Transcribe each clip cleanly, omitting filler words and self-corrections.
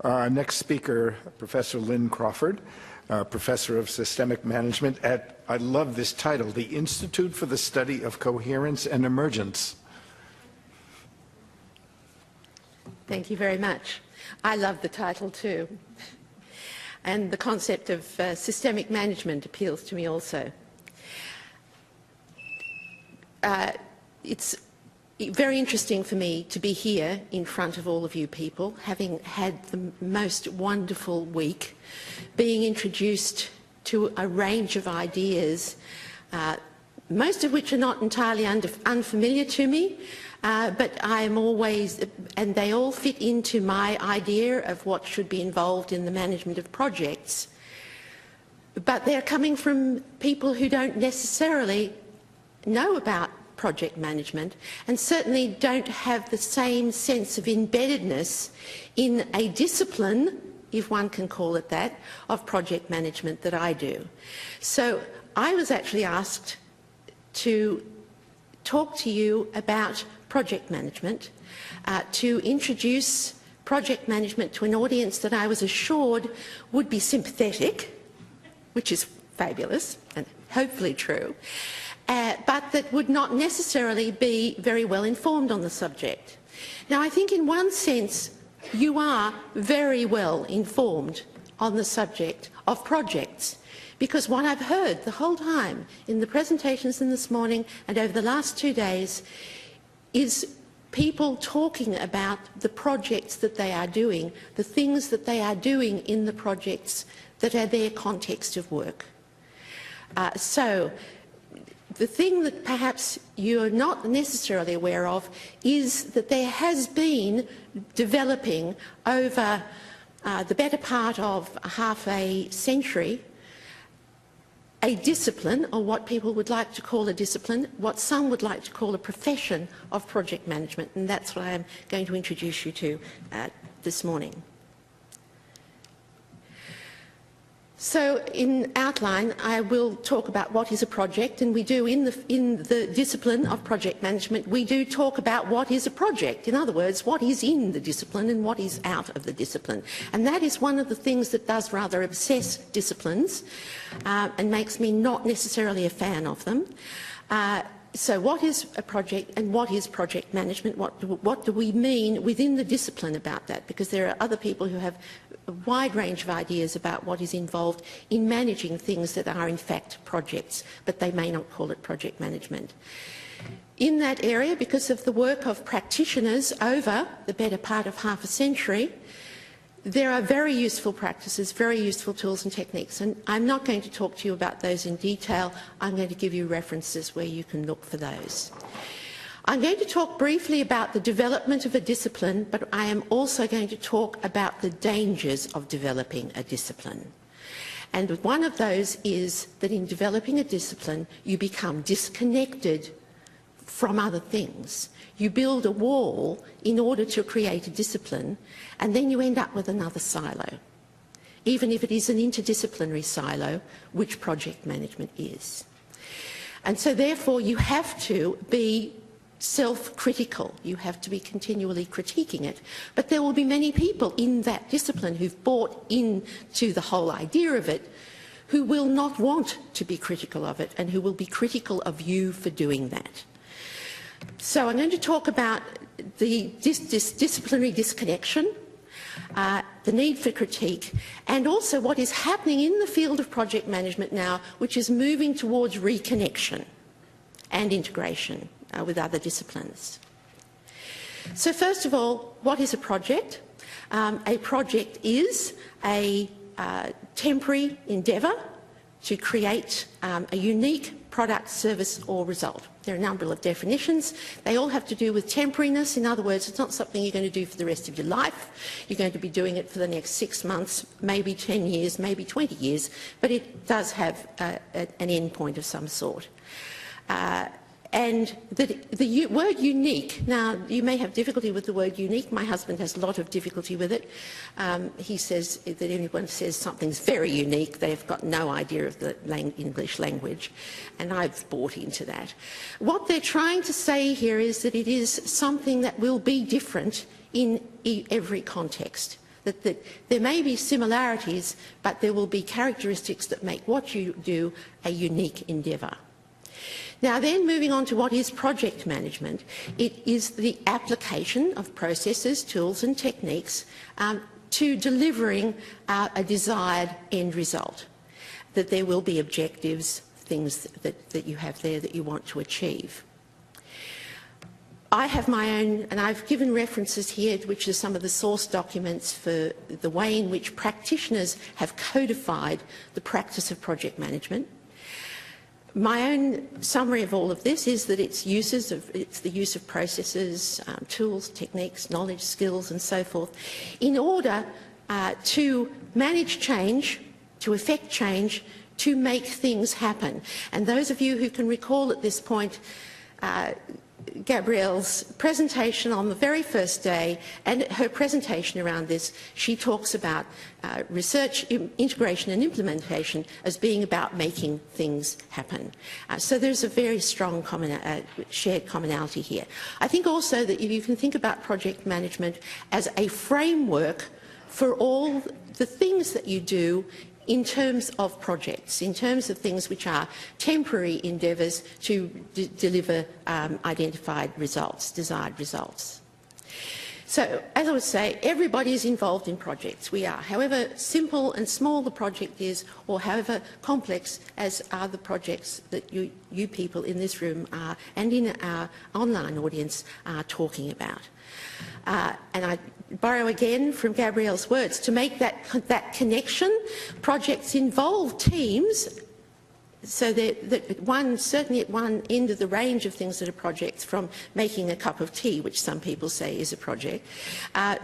Next speaker, Professor Lynn Crawford, Professor of Systemic Management at, I love this title, the Institute for the Study of Coherence and Emergence. Thank you very much. I love the title too. And the concept of systemic management appeals to me also. It's very interesting for me to be here in front of all of you people, having had the most wonderful week, being introduced to a range of ideas, most of which are not entirely unfamiliar to me, but I am always, and they all fit into my idea of what should be involved in the management of projects. But they're coming from people who don't necessarily know about project management and certainly don't have the same sense of embeddedness in a discipline, if one can call it that, of project management that I do. So I was actually asked to talk to you about project management, to introduce project management to an audience that I was assured would be sympathetic, which is fabulous and hopefully true, but that would not necessarily be very well informed on the subject. Now, I think in one sense you are very well informed on the subject of projects, because what I've heard the whole time in the presentations this morning and over the last 2 days is people talking about the projects that they are doing, the things that they are doing in the projects that are their context of work. So the thing that perhaps you're not necessarily aware of is that there has been developing over the better part of half a century a discipline, or what people would like to call a discipline, what some would like to call a profession of project management, and that's what I'm going to introduce you to this morning. So in outline, I will talk about what is a project, and we do in the discipline of project management, we do talk about what is a project. In other words, what is in the discipline and what is out of the discipline. And that is one of the things that does rather obsess disciplines and makes me not necessarily a fan of them. So what is a project and what is project management? What do we mean within the discipline about that? Because there are other people who have a wide range of ideas about what is involved in managing things that are in fact projects, but they may not call it project management. In that area, because of the work of practitioners over the better part of half a century, there are very useful practices, very useful tools and techniques, and I'm not going to talk to you about those in detail. I'm going to give you references where you can look for those. I'm going to talk briefly about the development of a discipline, but I am also going to talk about the dangers of developing a discipline. And one of those is that in developing a discipline, you become disconnected from other things. You build a wall in order to create a discipline, and then you end up with another silo, even if it is an interdisciplinary silo, which project management is. And so therefore you have to be self-critical. You have to be continually critiquing it. But there will be many people in that discipline who've bought into the whole idea of it who will not want to be critical of it and who will be critical of you for doing that. So I'm going to talk about the disciplinary disconnection, the need for critique, and also what is happening in the field of project management now, which is moving towards reconnection and integration with other disciplines. So first of all, what is a project? A project is a temporary endeavour to create a unique product, service or result. There are a number of definitions. They all have to do with temporariness. In other words, it's not something you're going to do for the rest of your life. You're going to be doing it for the next 6 months, maybe 10 years, maybe 20 years, but it does have an end point of some sort. And the word unique, now you may have difficulty with the word unique. My husband has a lot of difficulty with it. He says that anyone says something's very unique, they've got no idea of the English language, and I've bought into that. What they're trying to say here is that it is something that will be different in every context. that there may be similarities, but there will be characteristics that make what you do a unique endeavour. Now then, moving on to what is project management, it is the application of processes, tools and techniques to delivering a desired end result, that there will be objectives, things that you have there that you want to achieve. I have my own, and I've given references here, which are some of the source documents for the way in which practitioners have codified the practice of project management. My own summary of all of this is that it's the use of processes, tools, techniques, knowledge, skills and so forth in order to manage change, to effect change, to make things happen. And those of you who can recall at this point Gabrielle's presentation on the very first day and her presentation around this, she talks about research, integration and implementation as being about making things happen. So there's a very strong shared commonality here. I think also that you can think about project management as a framework for all the things that you do in terms of projects, in terms of things which are temporary endeavours to deliver identified results, desired results. So, as I would say, everybody is involved in projects. We are. However simple and small the project is, or however complex as are the projects that you people in this room are, and in our online audience are talking about. And I borrow again from Gabrielle's words, to make that connection, projects involve teams, so that certainly at one end of the range of things that are projects, from making a cup of tea, which some people say is a project,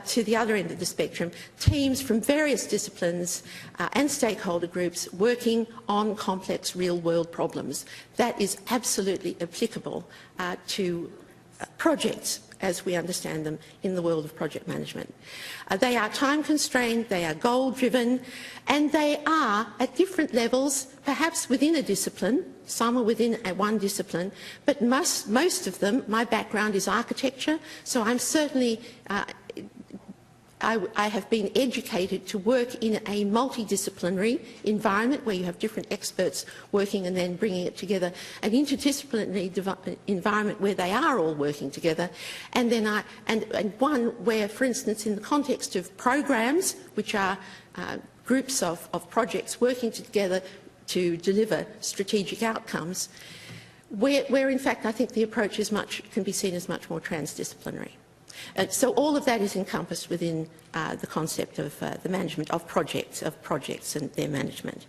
to the other end of the spectrum, teams from various disciplines and stakeholder groups working on complex real-world problems. That is absolutely applicable to projects as we understand them in the world of project management. They are time-constrained, they are goal-driven, and they are at different levels, perhaps within a discipline. Some are within one discipline, but most of them, my background is architecture, so I'm certainly I have been educated to work in a multidisciplinary environment where you have different experts working and then bringing it together, an interdisciplinary environment where they are all working together, and then and one where, for instance, in the context of programs, which are groups of projects working together to deliver strategic outcomes, where in fact I think the approach can be seen as much more transdisciplinary. So all of that is encompassed within the concept of the management of projects and their management.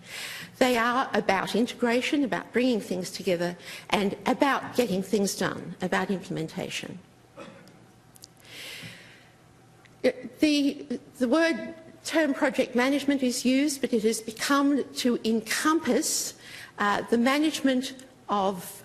They are about integration, about bringing things together, and about getting things done, about implementation. The term project management is used, but it has become to encompass the management of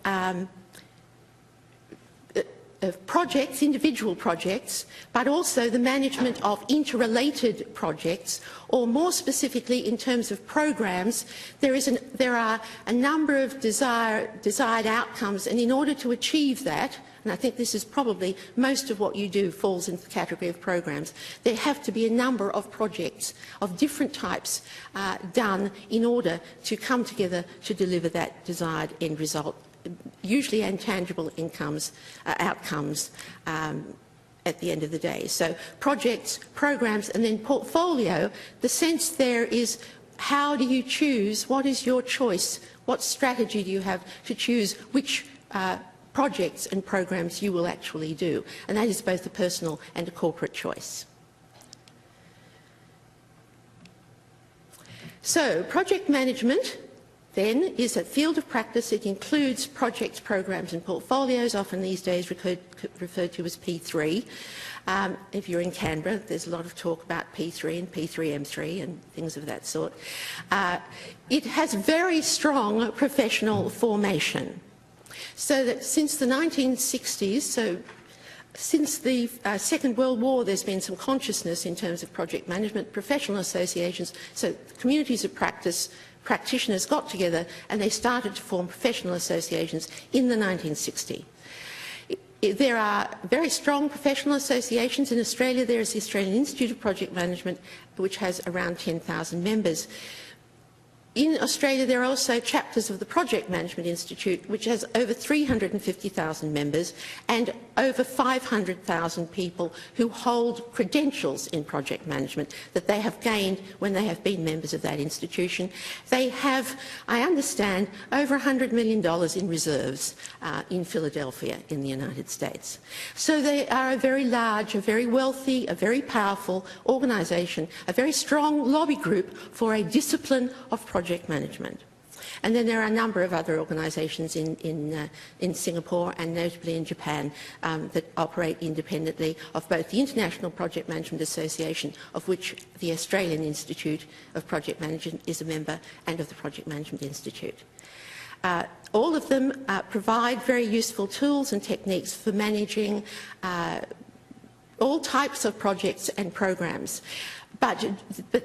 projects, individual projects, but also the management of interrelated projects, or more specifically in terms of programs, there are a number of desired outcomes, and in order to achieve that, and I think this is probably most of what you do falls into the category of programs, there have to be a number of projects of different types done in order to come together to deliver that desired end result, usually intangible outcomes at the end of the day. So projects, programs and then portfolio, the sense there is, how do you choose, what is your choice, what strategy do you have to choose which projects and programs you will actually do, and that is both a personal and a corporate choice. So project management then is a field of practice. It includes projects, programs and portfolios, often these days referred to as P3. If you're in Canberra, there's a lot of talk about P3 and P3M3 and things of that sort. It has very strong professional formation, so that since the 1960s, so since the Second World War, there's been some consciousness in terms of project management. Professional associations, so communities of practice, practitioners got together and they started to form professional associations in the 1960s. There are very strong professional associations. In Australia, there is the Australian Institute of Project Management, which has around 10,000 members. In Australia, there are also chapters of the Project Management Institute, which has over 350,000 members and over 500,000 people who hold credentials in project management that they have gained when they have been members of that institution. They have, I understand, over $100 million in reserves in Philadelphia in the United States. So they are a very large, a very wealthy, a very powerful organisation, a very strong lobby group for a discipline of project management. And then there are a number of other organisations in Singapore and notably in Japan that operate independently of both the International Project Management Association, of which the Australian Institute of Project Management is a member, and of the Project Management Institute. All of them provide very useful tools and techniques for managing all types of projects and programs, but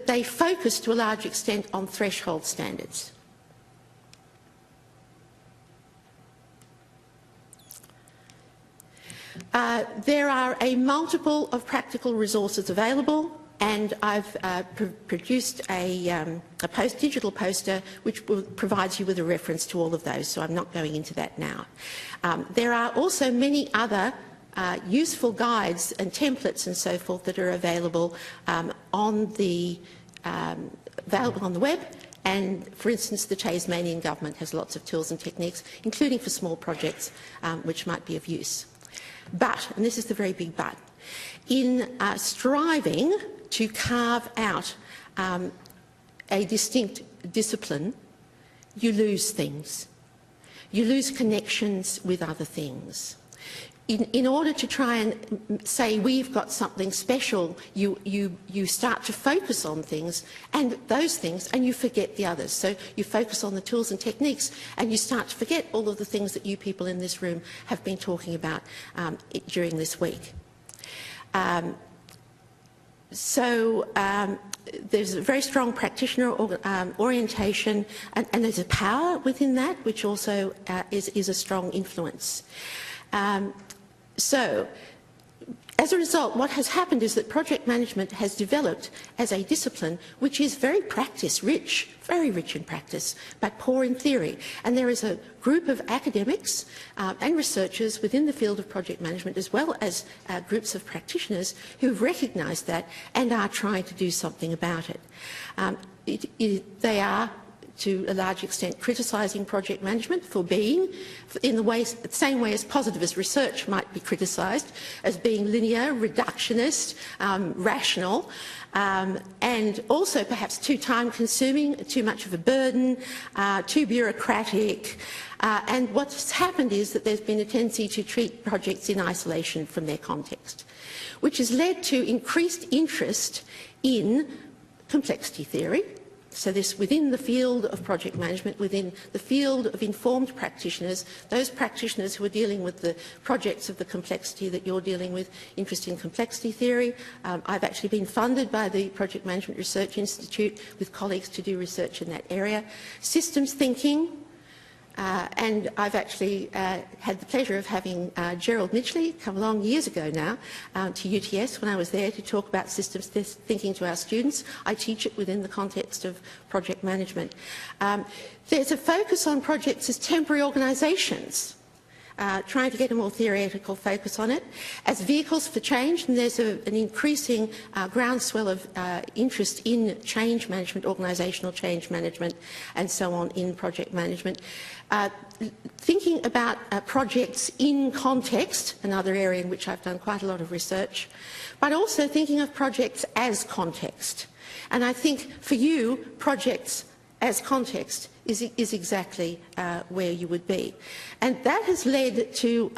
they focus to a large extent on threshold standards. There are a multiple of practical resources available, and I've produced a digital poster which provides you with a reference to all of those, so I'm not going into that now. There are also many other useful guides and templates and so forth that are available on the web. And, for instance, the Tasmanian government has lots of tools and techniques, including for small projects, which might be of use. But, and this is the very big but, in striving to carve out a distinct discipline, you lose things. You lose connections with other things. In order to try and say we've got something special, you start to focus on things and those things, and you forget the others. So you focus on the tools and techniques, and you start to forget all of the things that you people in this room have been talking about during this week. There's a very strong practitioner orientation, and there's a power within that, which also is a strong influence. So, as a result, what has happened is that project management has developed as a discipline which is very practice-rich, very rich in practice, but poor in theory. And there is a group of academics and researchers within the field of project management, as well as groups of practitioners who've recognised that and are trying to do something about it. They are, to a large extent, criticising project management for being, in the same way as positivist research might be criticised, as being linear, reductionist, rational, and also perhaps too time-consuming, too much of a burden, too bureaucratic. And what's happened is that there's been a tendency to treat projects in isolation from their context, which has led to increased interest in complexity theory. So this within the field of project management, within the field of informed practitioners, those practitioners who are dealing with the projects of the complexity that you're dealing with, interest in complexity theory. I've actually been funded by the Project Management Research Institute with colleagues to do research in that area. Systems thinking, and I've actually had the pleasure of having Gerald Mitchley come along years ago now to UTS when I was there to talk about systems thinking to our students. I teach it within the context of project management. There's a focus on projects as temporary organisations, trying to get a more theoretical focus on it, as vehicles for change, and there's an increasing groundswell of interest in change management, organisational change management, and so on in project management. Thinking about projects in context, another area in which I've done quite a lot of research, but also thinking of projects as context. And I think for you, projects as context is exactly where you would be. And that has led to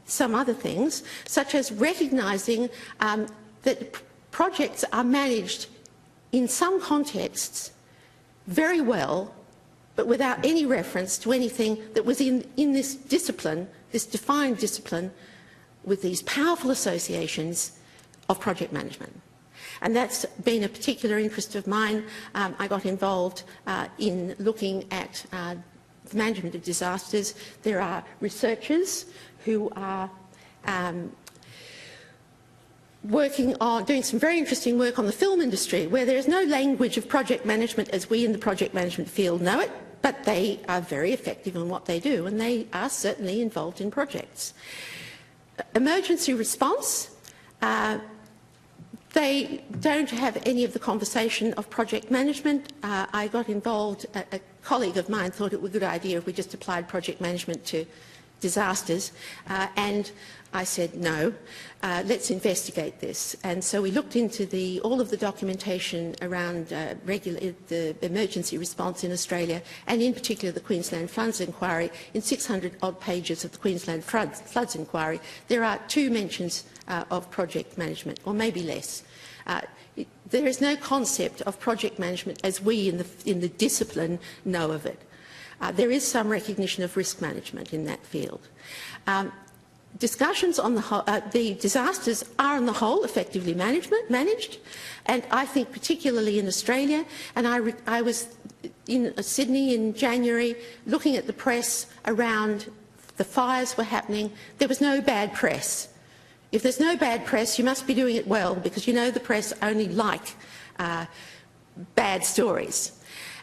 some other things, such as recognising that projects are managed in some contexts very well, but without any reference to anything that was in this discipline, this defined discipline, with these powerful associations of project management. And that's been a particular interest of mine. I got involved in looking at the management of disasters. There are researchers who are doing some very interesting work on the film industry, where there is no language of project management as we in the project management field know it, but they are very effective in what they do, and they are certainly involved in projects. Emergency response, they don't have any of the conversation of project management. I got involved, a colleague of mine thought it would be a good idea if we just applied project management to disasters, and I said no, let's investigate this. And so we looked into all of the documentation around the emergency response in Australia, and in particular the Queensland Floods Inquiry. In 600 odd pages of the Queensland Floods Inquiry, there are 2 mentions of project management, or maybe less. There is no concept of project management as we in the discipline know of it. There is some recognition of risk management in that field. Discussions on the disasters are on the whole effectively managed, and I think particularly in Australia, and I was in Sydney in January looking at the press around the fires were happening. There was no bad press. If there's no bad press, you must be doing it well, because you know the press only like bad stories.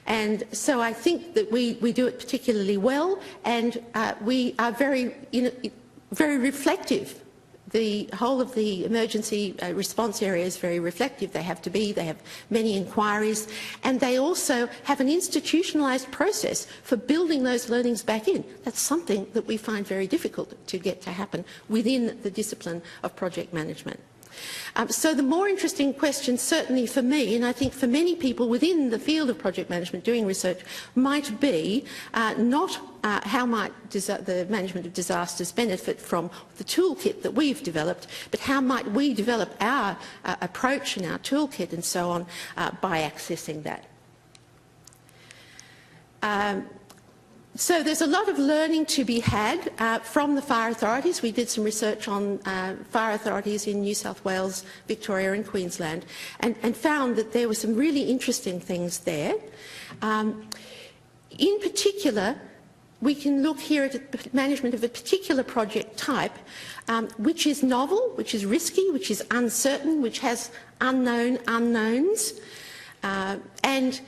And so I think that we do it particularly well, and we are very reflective. The whole of the emergency response area is very reflective. They have to be. They have many inquiries, and they also have an institutionalised process for building those learnings back in. That's something that we find very difficult to get to happen within the discipline of project management. So the more interesting question, certainly for me, and I think for many people within the field of project management doing research, might be not how might the management of disasters benefit from the toolkit that we've developed, but how might we develop our approach and our toolkit and so on by accessing that. So there's a lot of learning to be had from the fire authorities. We did some research on fire authorities in New South Wales, Victoria and Queensland, and found that there were some really interesting things there. In particular, we can look here at management of a particular project type, which is novel, which is risky, which is uncertain, which has unknown unknowns, and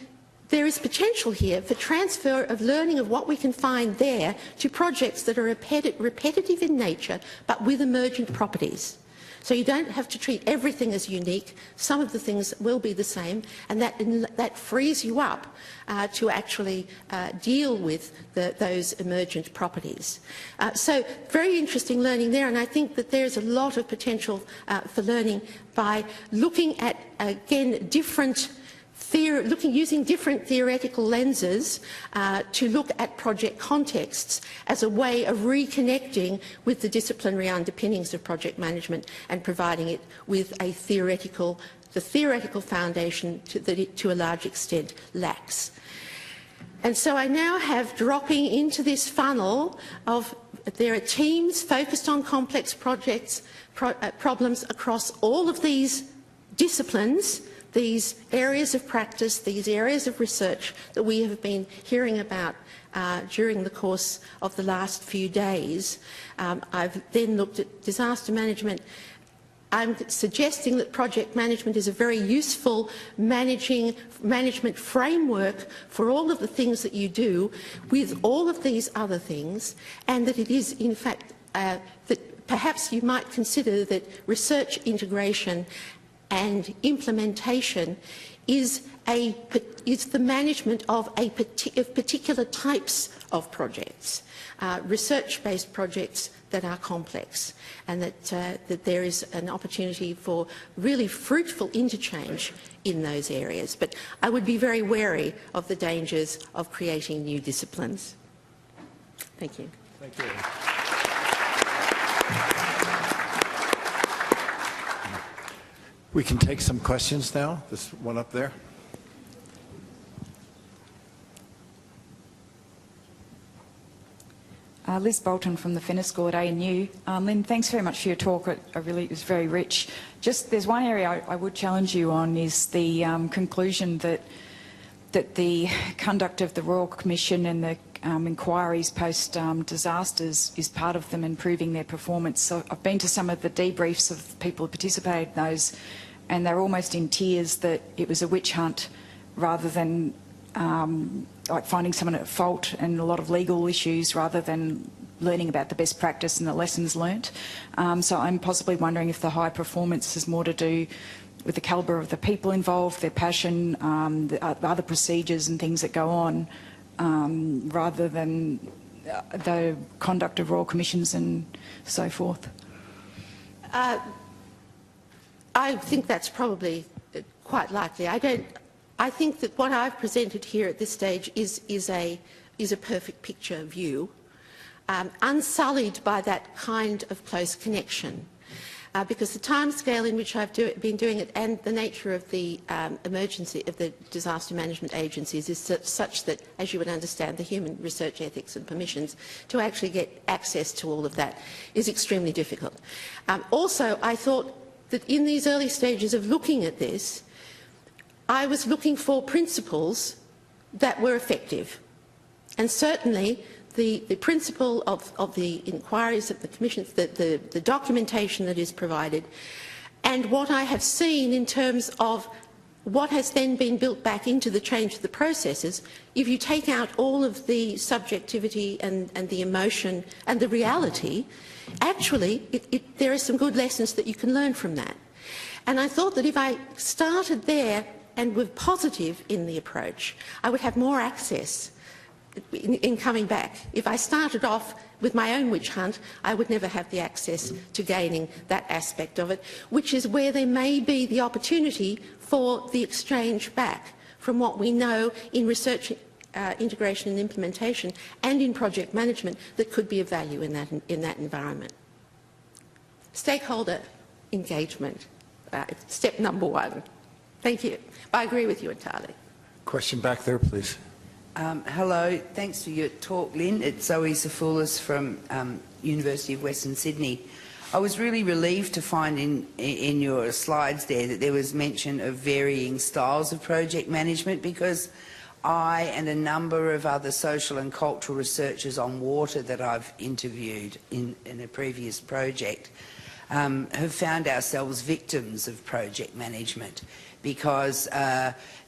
there is potential here for transfer of learning of what we can find there to projects that are repetitive in nature but with emergent properties. So you don't have to treat everything as unique. Some of the things will be the same, and that frees you up to actually deal with those emergent properties. So very interesting learning there, and I think that there's a lot of potential for learning by looking at, again, using different theoretical lenses to look at project contexts as a way of reconnecting with the disciplinary underpinnings of project management and providing it with the theoretical foundation that it to a large extent lacks. And so I now have, dropping into this funnel of, there are teams focused on complex problems across all of these disciplines, these areas of practice, these areas of research that we have been hearing about during the course of the last few days. I've then looked at disaster management. I'm suggesting that project management is a very useful management framework for all of the things that you do with all of these other things, and that it is, in fact, that perhaps you might consider that research integration and implementation is the management of particular types of projects, research-based projects that are complex, and that there is an opportunity for really fruitful interchange in those areas. But I would be very wary of the dangers of creating new disciplines. Thank you. Thank you. We can take some questions now. This one up there. Liz Bolton from the Fenner School at ANU. Lynn, thanks very much for your talk. It was very rich. Just there's one area I would challenge you on, is the conclusion that the conduct of the Royal Commission and the inquiries post disasters is part of them, improving their performance. So I've been to some of the debriefs of people who participated in those, and they're almost in tears that it was a witch hunt rather than like finding someone at fault and a lot of legal issues rather than learning about the best practice and the lessons learnt. So I'm possibly wondering if the high performance has more to do with the calibre of the people involved, their passion, the other procedures and things that go on, rather than the conduct of royal commissions and so forth. I think that's probably quite likely. I think that what I've presented here at this stage is a perfect picture view, unsullied by that kind of close connection. Because the timescale in which I've been doing it and the nature of the emergency of the disaster management agencies is such that, as you would understand, the human research ethics and permissions to actually get access to all of that is extremely difficult. Also, I thought that in these early stages of looking at this, I was looking for principles that were effective. And certainly the principle of the inquiries of the commissions, the documentation that is provided, and what I have seen in terms of what has then been built back into the change of the processes, if you take out all of the subjectivity and the emotion and the reality, actually there are some good lessons that you can learn from that. And I thought that if I started there and were positive in the approach, I would have more access in coming back. If I started off with my own witch hunt, I would never have the access to gaining that aspect of it, which is where there may be the opportunity for the exchange back from what we know in research, integration and implementation and in project management that could be of value in that environment. Stakeholder engagement, step number one. Thank you. I agree with you entirely. Question back there, please. Hello, thanks for your talk, Lynn. It's Zoe Safoulis from University of Western Sydney. I was really relieved to find in your slides there that there was mention of varying styles of project management, because I and a number of other social and cultural researchers on water that I've interviewed in a previous project have found ourselves victims of project management, because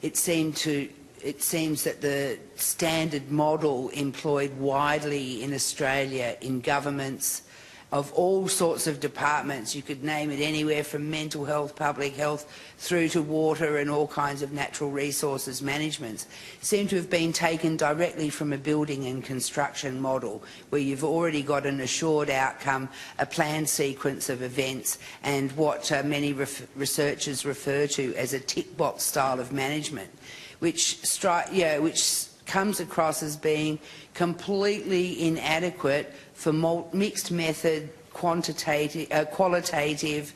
it seems that the standard model employed widely in Australia in governments of all sorts of departments, you could name it anywhere from mental health, public health, through to water and all kinds of natural resources management, seem to have been taken directly from a building and construction model, where you've already got an assured outcome, a planned sequence of events, and what many researchers refer to as a tick box style of management, which comes across as being completely inadequate for mixed method, qualitative,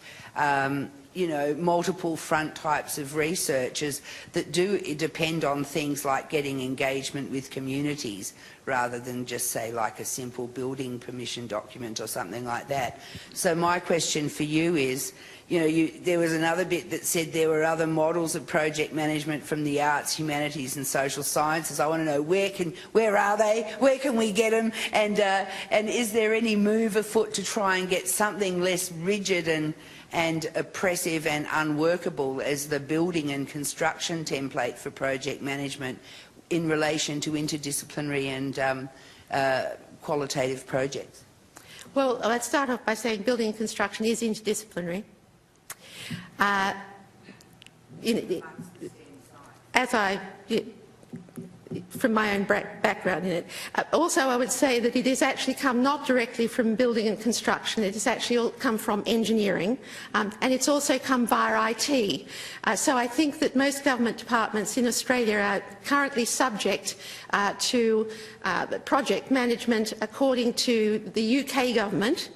multiple front types of researchers that do depend on things like getting engagement with communities rather than just say like a simple building permission document or something like that. So my question for you is, there was another bit that said there were other models of project management from the arts, humanities and social sciences. I want to know where are they? Where can we get them? And is there any move afoot to try and get something less rigid and oppressive and unworkable as the building and construction template for project management in relation to interdisciplinary and qualitative projects? Well, let's start off by saying building and construction is interdisciplinary. From my own background in it. Also, I would say that it has actually come not directly from building and construction, it has actually come from engineering, and it's also come via IT. So I think that most government departments in Australia are currently subject to project management according to the UK government,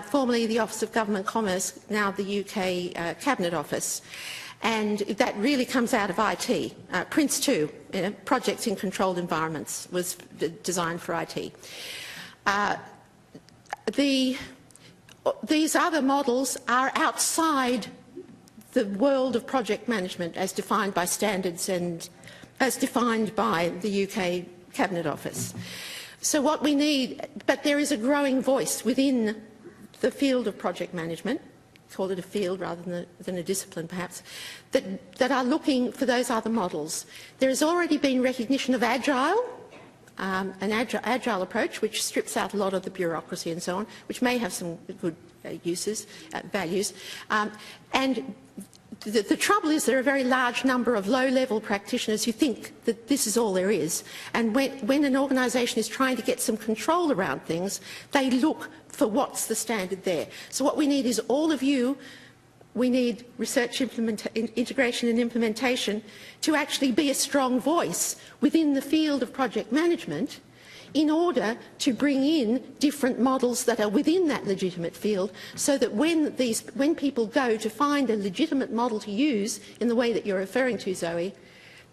formerly the Office of Government Commerce, now the UK Cabinet Office. And that really comes out of IT. Prince 2, projects in controlled environments, was designed for IT. These other models are outside the world of project management as defined by standards and as defined by the UK Cabinet Office. So what we need, but there is a growing voice within the field of project management, call it a field rather than a discipline perhaps, that are looking for those other models. There has already been recognition of agile, an agile approach which strips out a lot of the bureaucracy and so on, which may have some good values. And the trouble is there are a very large number of low-level practitioners who think that this is all there is. And when an organisation is trying to get some control around things, they look for what's the standard there. So what we need is all of you, we need research integration and implementation to actually be a strong voice within the field of project management in order to bring in different models that are within that legitimate field, so that when people go to find a legitimate model to use in the way that you're referring to, Zoe,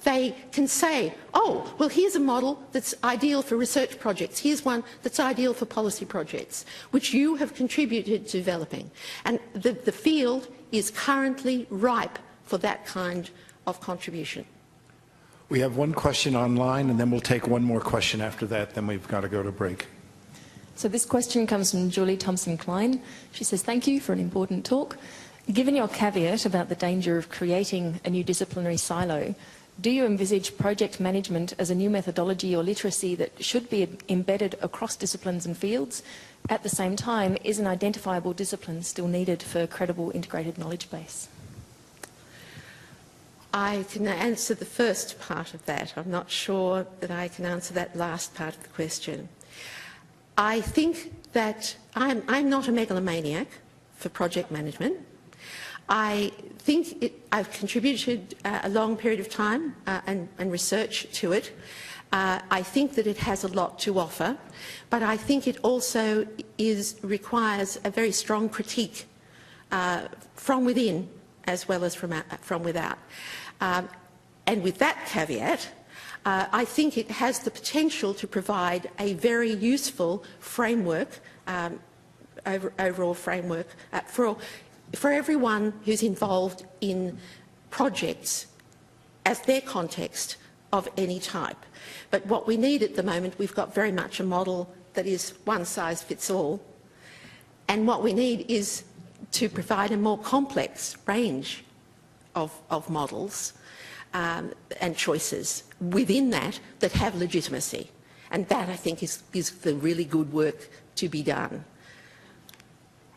they can say, oh, well, here's a model that's ideal for research projects, here's one that's ideal for policy projects, which you have contributed to developing. And the field is currently ripe for that kind of contribution. We have one question online, and then we'll take one more question after that, then we've got to go to break. So this question comes from Julie Thompson-Klein. She says, thank you for an important talk. Given your caveat about the danger of creating a new disciplinary silo, do you envisage project management as a new methodology or literacy that should be embedded across disciplines and fields? At the same time, is an identifiable discipline still needed for a credible integrated knowledge base? I can answer the first part of that. I'm not sure that I can answer that last part of the question. I think that I'm not a megalomaniac for project management. I think I've contributed a long period of time and research to it. I think that it has a lot to offer, but I think it also requires a very strong critique from within as well as from without. And with that caveat, I think it has the potential to provide a very useful framework, overall framework, for everyone who's involved in projects as their context of any type. But what we need at the moment, we've got very much a model that is one size fits all. And what we need is to provide a more complex range of models and choices within that have legitimacy. And that, I think, is the really good work to be done.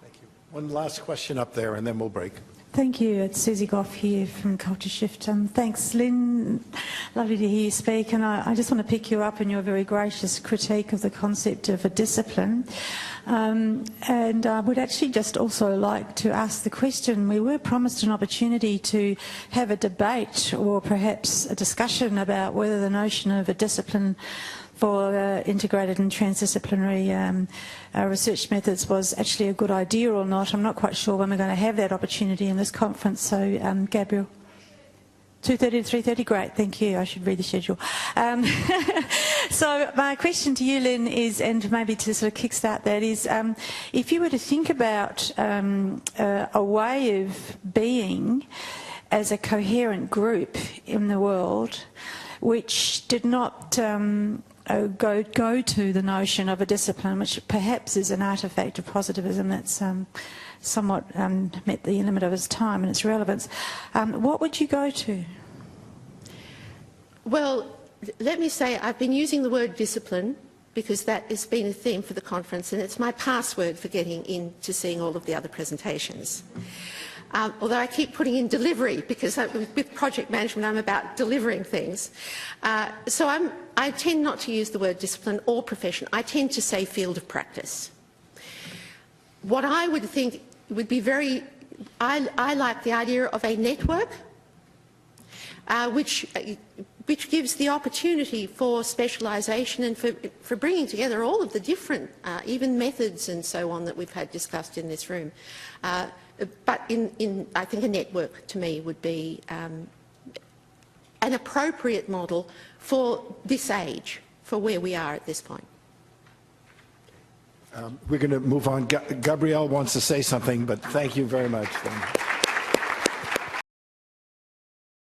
Thank you. One last question up there, and then we'll break. Thank you. It's Susie Goff here from Culture Shift. Thanks, Lynn. Lovely to hear you speak. And I just want to pick you up in your very gracious critique of the concept of a discipline. And I would actually just also like to ask the question, we were promised an opportunity to have a debate or perhaps a discussion about whether the notion of a discipline for integrated and transdisciplinary research methods was actually a good idea or not. I'm not quite sure when we're going to have that opportunity in this conference. So, Gabriel. 2:30 to 3:30, great, thank you. I should read the schedule. So my question to you, Lynn, is, and maybe to sort of kickstart that, is if you were to think about a way of being as a coherent group in the world which did not go to the notion of a discipline, which perhaps is an artefact of positivism that's somewhat met the limit of its time and its relevance, what would you go to? Well, let me say I've been using the word discipline because that has been a theme for the conference, and it's my password for getting into seeing all of the other presentations. Although I keep putting in delivery, because with project management I'm about delivering things. So I tend not to use the word discipline or profession. I tend to say field of practice. What I would think would be I like the idea of a network which gives the opportunity for specialisation and for bringing together all of the different, even methods and so on that we've had discussed in this room. But I think a network to me would be an appropriate model for this age, for where we are at this point. We're going to move on. Gabrielle wants to say something, but thank you very much.